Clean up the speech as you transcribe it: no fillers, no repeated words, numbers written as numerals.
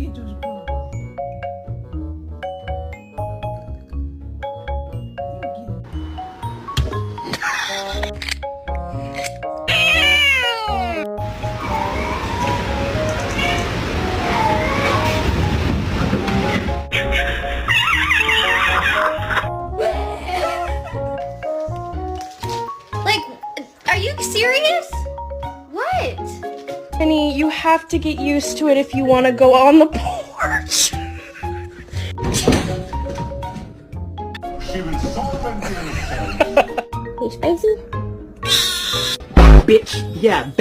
포기해주고 싶어. Like, are you serious? What? Penny, you have to get used to it if you want to go on the porch. She was so offended. Hey, Spicy? Bitch, yeah,